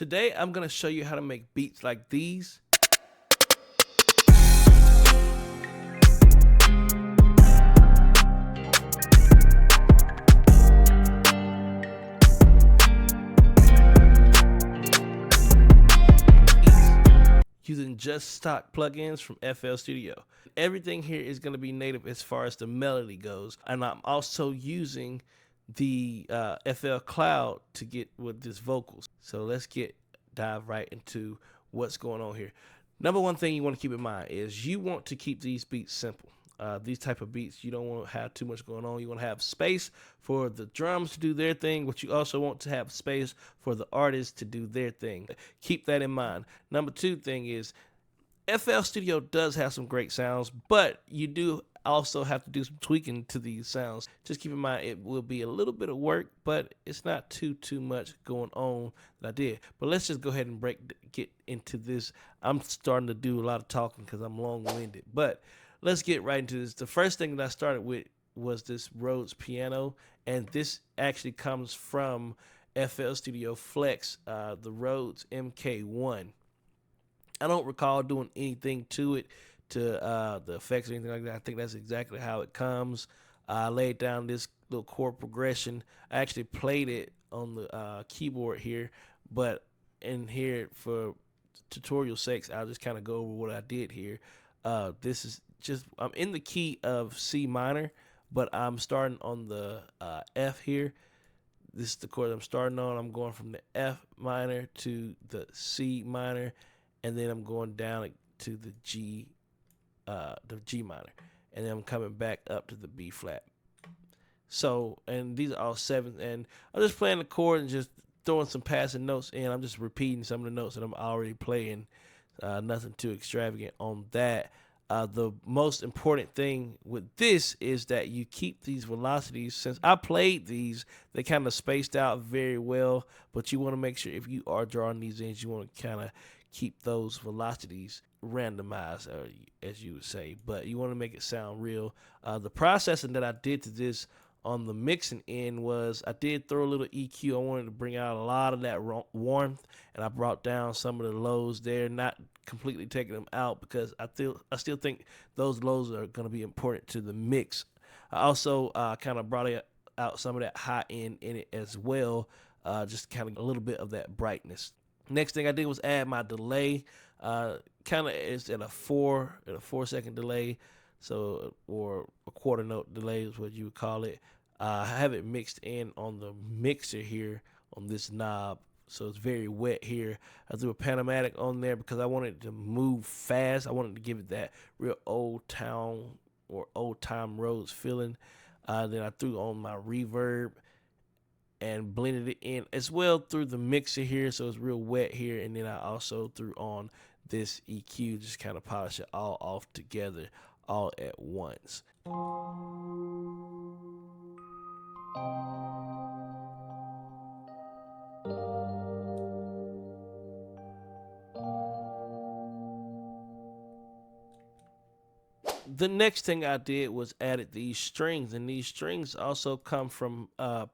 Today, I'm going to show you how to make beats like these. Using just stock plugins from FL Studio. Everything here is going to be native as far as the melody goes. And I'm also using the FL Cloud to get with this vocals. So let's dive right into what's going on here. Number one thing you want to keep in mind is you want to keep these beats simple. These type of beats, you don't want to have too much going on. You want to have space for the drums to do their thing, but you also want to have space for the artists to do their thing. Keep that in mind. Number two thing is FL Studio does have some great sounds, but you do also have to do some tweaking to these sounds. Just keep in mind it will be a little bit of work, but it's not too much going on that I did. But let's just go ahead and get into this. I'm starting to do a lot of talking because I'm long-winded, but let's get right into this. The first thing that I started with was this Rhodes piano, and this actually comes from FL Studio Flex, the Rhodes MK1. I don't recall doing anything to it, to the effects or anything like that. I think that's exactly how it comes. I laid down this little chord progression. I actually played it on the keyboard here, but in here for tutorial sakes, I'll just kind of go over what I did here. This is just, I'm in the key of C minor, but I'm starting on the F here. This is the chord I'm starting on. I'm going from the F minor to the C minor, and then I'm going down to the G minor, and then I'm coming back up to the B flat. So, and these are all sevens, and I'm just playing the chord and just throwing some passing notes in. I'm just repeating some of the notes that I'm already playing. Nothing too extravagant on that. The most important thing with this is that you keep these velocities. Since I played these, they kind of spaced out very well, but you want to make sure if you are drawing these in, you want to kind of keep those velocities randomized, as you would say, but you want to make it sound real. The processing that I did to this on the mixing end was I did throw a little EQ. I wanted to bring out a lot of that warmth, and I brought down some of the lows there, not completely taking them out because I still think those lows are going to be important to the mix. I also kind of brought out some of that high end in it as well, just kind of a little bit of that brightness. Next thing I did was add my delay. Kind of is at a 4 second delay, so, or a quarter note delay is what you would call it. I have it mixed in on the mixer here on this knob, so it's very wet here. I threw a Panamatic on there because I wanted it to move fast. I wanted to give it that real old town or old time roads feeling. Then I threw on my reverb and blended it in as well through the mixer here, so it's real wet here. And then I also threw on this EQ, just kind of polish it all off together all at once. The next thing I did was added these strings, and these strings also come from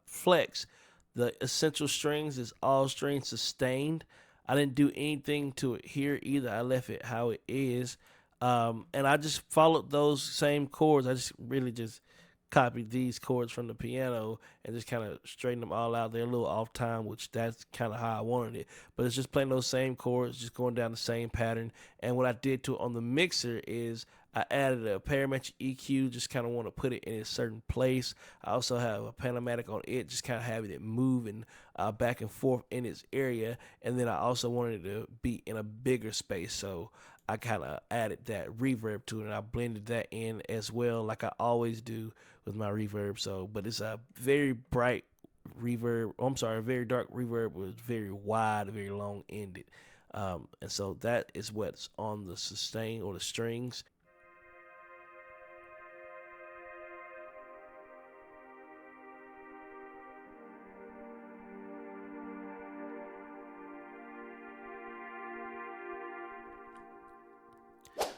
Flex. The essential strings is all strings sustained. I didn't do anything to it here either. I left it how it is. And I just followed those same chords. I just really just copied these chords from the piano and just kind of straightened them all out. They're a little off time, which that's kind of how I wanted it. But it's just playing those same chords, just going down the same pattern. And what I did to it on the mixer is I added a parametric EQ, just kind of want to put it in a certain place. I also have a Panamatic on it, just kind of having it moving back and forth in its area. And then I also wanted it to be in a bigger space, so I kind of added that reverb to it, and I blended that in as well, like I always do with my reverb. So, but it's a very bright reverb. A very dark reverb with very wide, very long ended. And so that is what's on the sustain or the strings.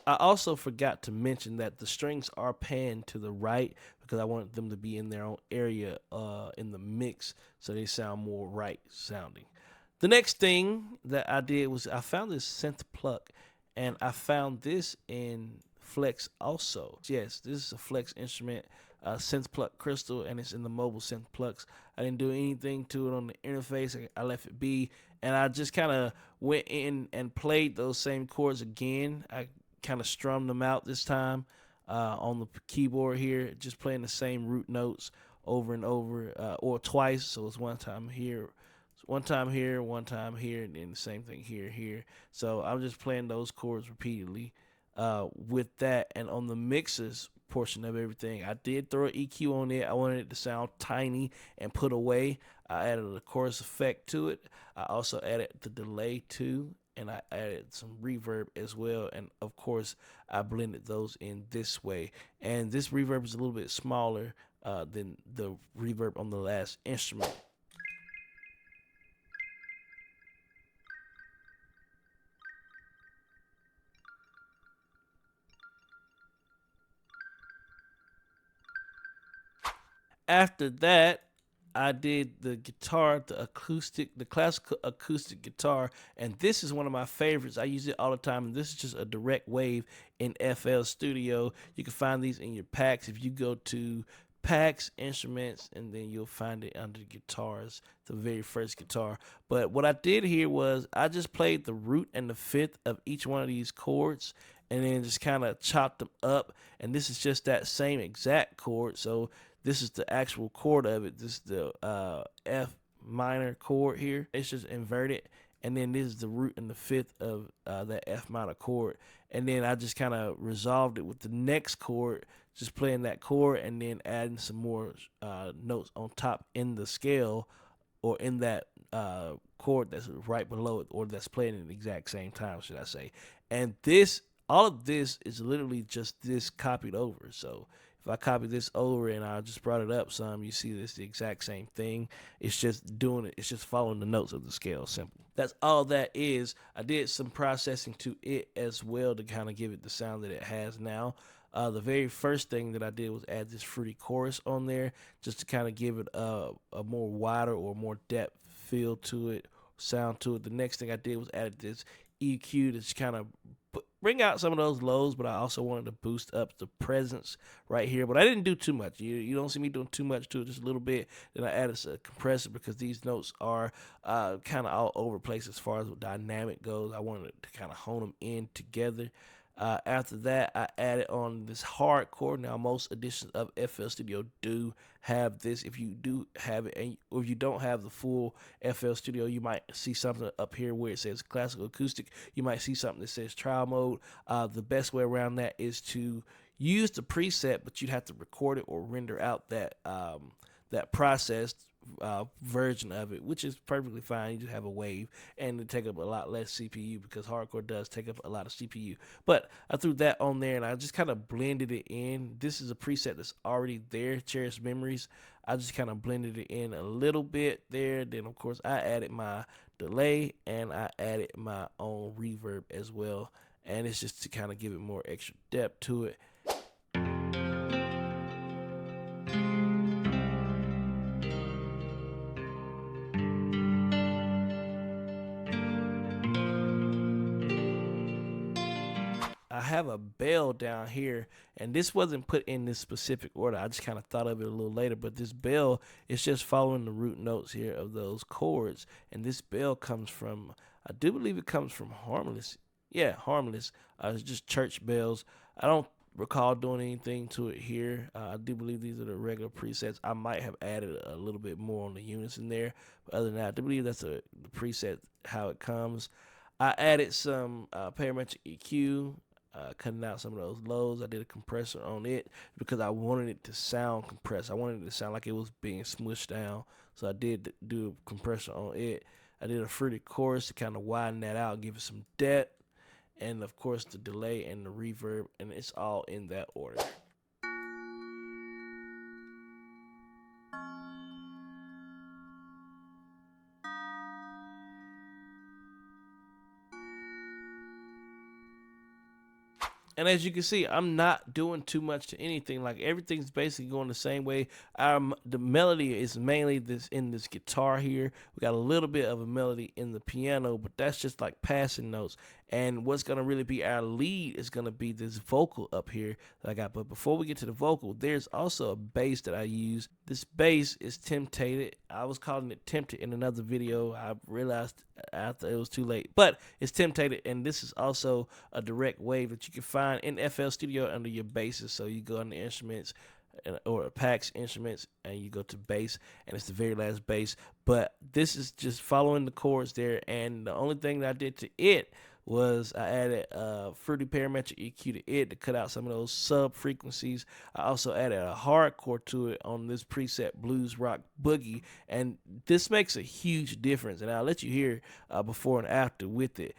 I also forgot to mention that the strings are panned to the right because I wanted them to be in their own area in the mix, so they sound more right sounding. The next thing that I did was I found this synth pluck, and I found this in Flex also. Yes, this is a Flex instrument, synth pluck crystal, and it's in the mobile synth plucks. I didn't do anything to it on the interface. I left it be, and I just kind of went in and played those same chords again. I kind of strummed them out this time on the keyboard here, just playing the same root notes over and over, or twice. So it's one time here, one time here, and then the same thing here, here. So I'm just playing those chords repeatedly with that. And on the mixes portion of everything, I did throw an EQ on it. I wanted it to sound tiny and put away. I added a chorus effect to it. I also added the delay too, and I added some reverb as well. And of course, I blended those in this way. And this reverb is a little bit smaller than the reverb on the last instrument. After that, I did the guitar, the classical acoustic guitar, and this is one of my favorites. I use it all the time, and this is just a direct wave in FL Studio. You can find these in your packs if you go to packs, instruments, and then you'll find it under guitars, the very first guitar. But what I did here was I just played the root and the fifth of each one of these chords, and then just kind of chopped them up. And this is just that same exact chord, so this is the actual chord of it. This is the F minor chord here. It's just inverted. And then this is the root and the fifth of that F minor chord. And then I just kind of resolved it with the next chord, just playing that chord and then adding some more notes on top in the scale, or in that chord that's right below it, or that's playing at the exact same time, should I say. And this, all of this is literally just this copied over. So if I copy this over and I just brought it up some, you see this the exact same thing. It's just doing it. It's just following the notes of the scale. Simple. That's all that is. I did some processing to it as well to kind of give it the sound that it has now. The very first thing that I did was add this fruity chorus on there, just to kind of give it a more wider or more depth feel to it, sound to it. The next thing I did was added this EQ to just kind of bring out some of those lows, but I also wanted to boost up the presence right here. But I didn't do too much. You don't see me doing too much to it, just a little bit. Then I added a compressor because these notes are kind of all over the place as far as dynamic goes. I wanted to kind of hone them in together. After that, I added on this hardcore. Now, most editions of FL Studio do have this. If you do have it, and if you don't have the full FL Studio, you might see something up here where it says classical acoustic. You might see something that says trial mode. The best way around that is to use the preset, but you'd have to record it or render out that processed version of it, which is perfectly fine. You just have a wave, and it take up a lot less CPU because hardcore does take up a lot of CPU. But I threw that on there, and I just kind of blended it in. This is a preset that's already there, Cherished Memories. I just kind of blended it in a little bit there. Then, of course, I added my delay, and I added my own reverb as well. And it's just to kind of give it more extra depth to it. I have a bell down here, and this wasn't put in this specific order. I just kind of thought of it a little later, but this bell is just following the root notes here of those chords, and this bell comes from, I do believe it comes from Harmless. Yeah, Harmless. It's just church bells. I don't recall doing anything to it here. I do believe these are the regular presets. I might have added a little bit more on the units in there, but other than that, I do believe that's the preset, how it comes. I added some parametric EQ, cutting out some of those lows. I did a compressor on it because I wanted it to sound compressed. I wanted it to sound like it was being smushed down. So I did do a compressor on it. I did a fruity chorus to kind of widen that out, give it some depth. And of course the delay and the reverb, and it's all in that order. And as you can see, I'm not doing too much to anything. Like everything's basically going the same way. The melody is mainly this in this guitar here. We got a little bit of a melody in the piano, but that's just like passing notes. And what's gonna really be our lead is gonna be this vocal up here that I got. But before we get to the vocal, there's also a bass that I use. This bass is temptated. I was calling it tempted in another video. I realized after it was too late, but it's temptated, and this is also a direct wave that you can find in FL Studio under your basses. So you go under instruments or packs instruments and you go to bass, and it's the very last bass. But this is just following the chords there, and the only thing that I did to it was I added fruity parametric EQ to it to cut out some of those sub frequencies. I also added a hardcore to it on this preset Blues Rock Boogie, and this makes a huge difference, and I'll let you hear before and after with it.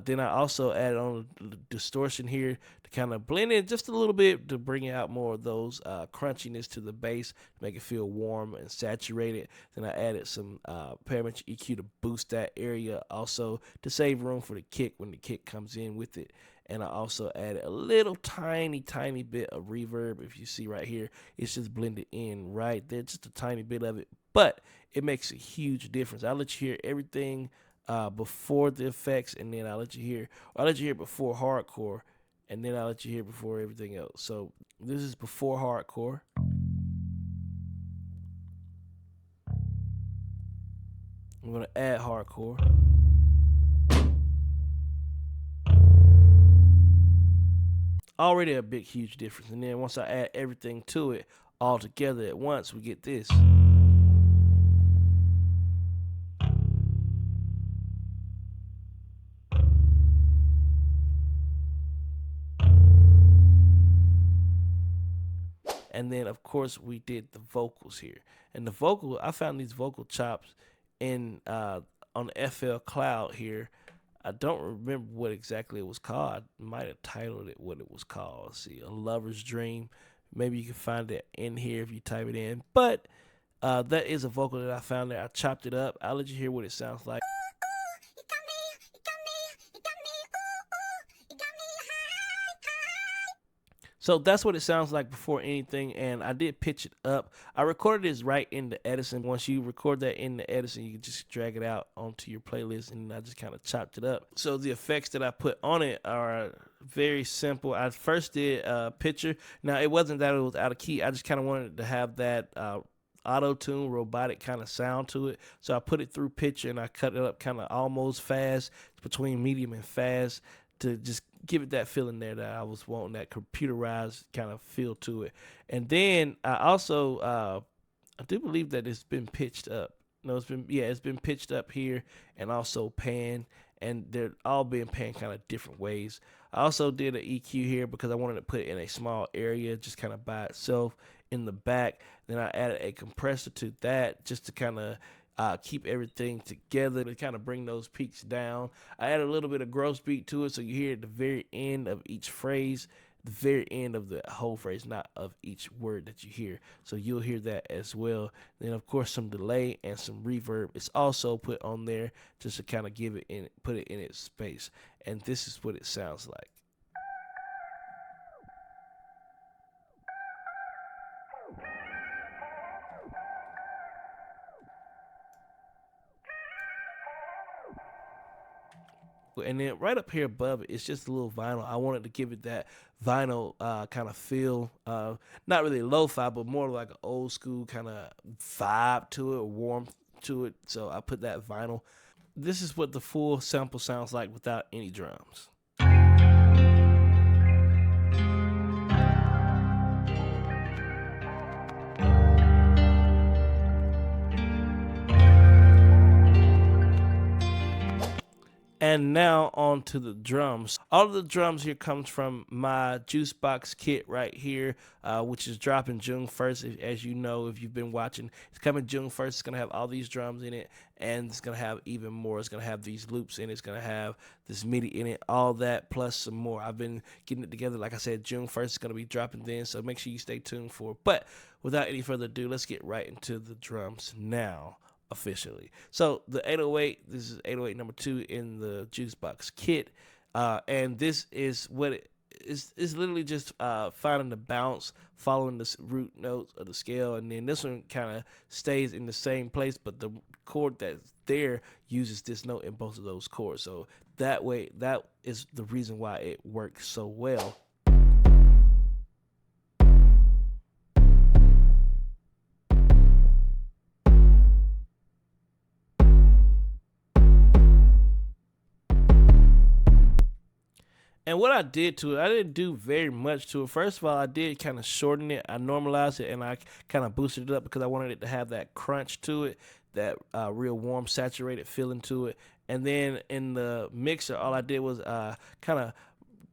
Then I also added on the distortion here to kind of blend it just a little bit to bring out more of those crunchiness to the bass, to make it feel warm and saturated. Then I added some parametric EQ to boost that area, also to save room for the kick when the kick comes in with it. And I also added a little tiny bit of reverb. If you see right here, it's just blended in right there, just a tiny bit of it, but it makes a huge difference. I'll let you hear everything before the effects, and then I'll let you hear before hardcore, and then I'll let you hear before everything else. So this is before hardcore. I'm gonna add hardcore. Already a big huge difference. And then once I add everything to it all together at once, we get this. And then of course we did the vocals here. And the vocal, I found these vocal chops in on the FL Cloud here. I don't remember what exactly it was called. I might have titled it what it was called. Let's see, A Lover's Dream. Maybe you can find it in here if you type it in. But that is a vocal that I found there. I chopped it up. I'll let you hear what it sounds like. So that's what it sounds like before anything, and I did pitch it up. I recorded this right in the Edison. Once you record that in the Edison, you can just drag it out onto your playlist, and I just kind of chopped it up. So the effects that I put on it are very simple. I first did a picture. Now, it wasn't that it was out of key. I just kind of wanted to have that auto-tune, robotic kind of sound to it. So I put it through picture, and I cut it up kind of almost fast, between medium and fast, to just give it that feeling there that I was wanting, that computerized kind of feel to it. And then I also I do believe that it's been pitched up. No, it's been pitched up here and also panned, and they're all being panned kind of different ways. I also did an EQ here because I wanted to put it in a small area, just kind of by itself in the back. Then I added a compressor to that just to kind of keep everything together, to kind of bring those peaks down. I add a little bit of gross beat to it, so you hear at the very end of each phrase, the very end of the whole phrase, not of each word that you hear. So you'll hear that as well. Then of course some delay and some reverb is also put on there just to kind of give it in, put it in its space. And this is what it sounds like. And then right up here above it, it's just a little vinyl. I wanted to give it that vinyl kind of feel, not really lo-fi, but more like an old school kind of vibe to it, or warmth to it. So I put that vinyl. This is what the full sample sounds like without any drums. And now on to the drums. All of the drums here comes from my Jooce box kit right here, which is dropping June 1st. As you know, if you've been watching, it's coming June 1st. It's going to have all these drums in it, and it's going to have even more. It's going to have these loops in it. It's going to have this MIDI in it, all that, plus some more. I've been getting it together. Like I said, June 1st is going to be dropping then, so make sure you stay tuned for it. But without any further ado, let's get right into the drums now. Officially. So the 808, this is 808 number 2 in the Jooce box kit, and this is what it's literally just finding the bounce, following the root notes of the scale, and then this one kind of stays in the same place, but the chord that's there uses this note in both of those chords. So that way, that is the reason why it works so well. And what I did to it, I didn't do very much to it. First of all, I did kind of shorten it. I normalized it and I kind of boosted it up because I wanted it to have that crunch to it, that real warm, saturated feeling to it. And then in the mixer, all I did was kind of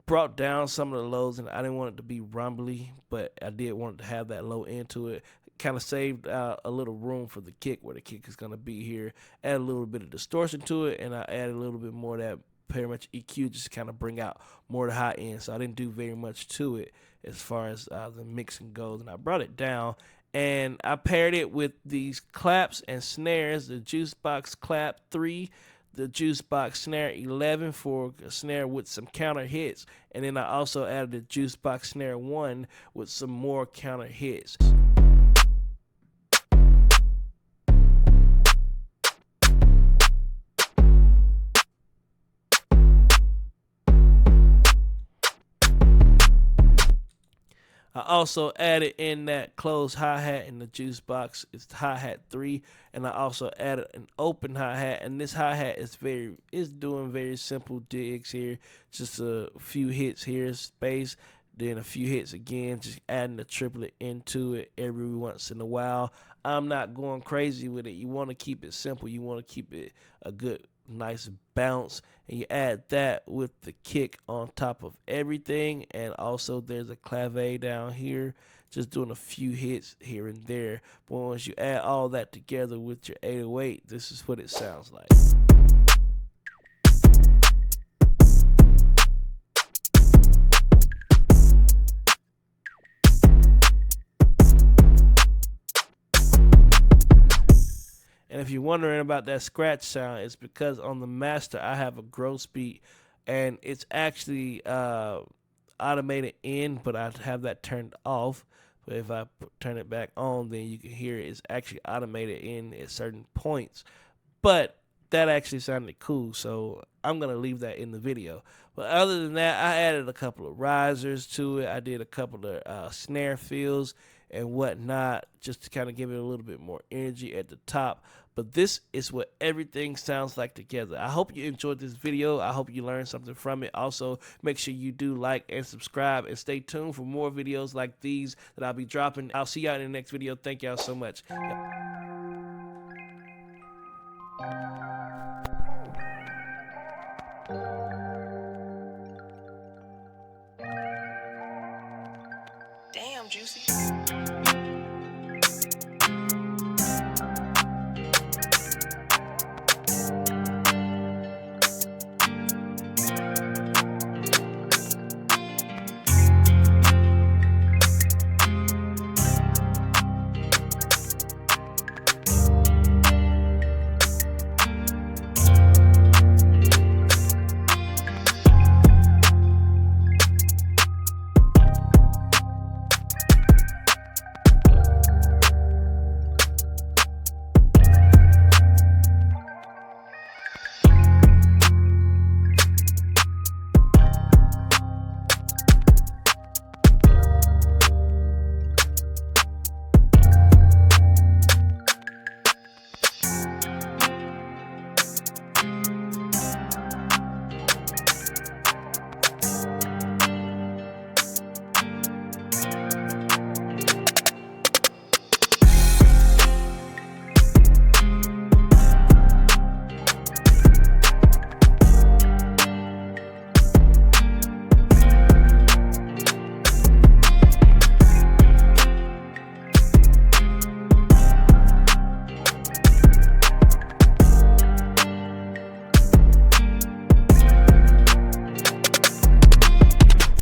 brought down some of the lows, and I didn't want it to be rumbly, but I did want it to have that low end to it. Kind of saved a little room for the kick, where the kick is going to be here. Add a little bit of distortion to it, and I added a little bit more of that pretty much EQ just to kind of bring out more of the high end. So I didn't do very much to it as far as the mixing goes, and I brought it down. And I paired it with these claps and snares, the Jooce Box Clap 3, the Jooce Box Snare 11 for a snare with some counter hits. And then I also added the Jooce Box Snare 1 with some more counter hits. I also added in that closed hi-hat in the Jooce Box. It's hi-hat 3, and I also added an open hi-hat, and this hi-hat is doing very simple digs here. Just a few hits here, space, then a few hits again, just adding a triplet into it every once in a while. I'm not going crazy with it. You want to keep it simple. You want to keep it a good, nice bounce, and you add that with the kick on top of everything. And also there's a clave down here, just doing a few hits here and there. But once you add all that together with your 808, this is what it sounds like. And if you're wondering about that scratch sound, it's because on the master I have a growth speed, and it's actually automated in, but I have that turned off. But if I turn it back on, then you can hear it's actually automated in at certain points. But that actually sounded cool, so I'm going to leave that in the video. But other than that, I added a couple of risers to it. I did a couple of snare fills and whatnot, just to kind of give it a little bit more energy at the top. But this is what everything sounds like together. I hope you enjoyed this video. I hope you learned something from it. Also, make sure you do like and subscribe, and stay tuned for more videos like these that I'll be dropping. I'll see y'all in the next video. Thank y'all so much. Damn, Jooce.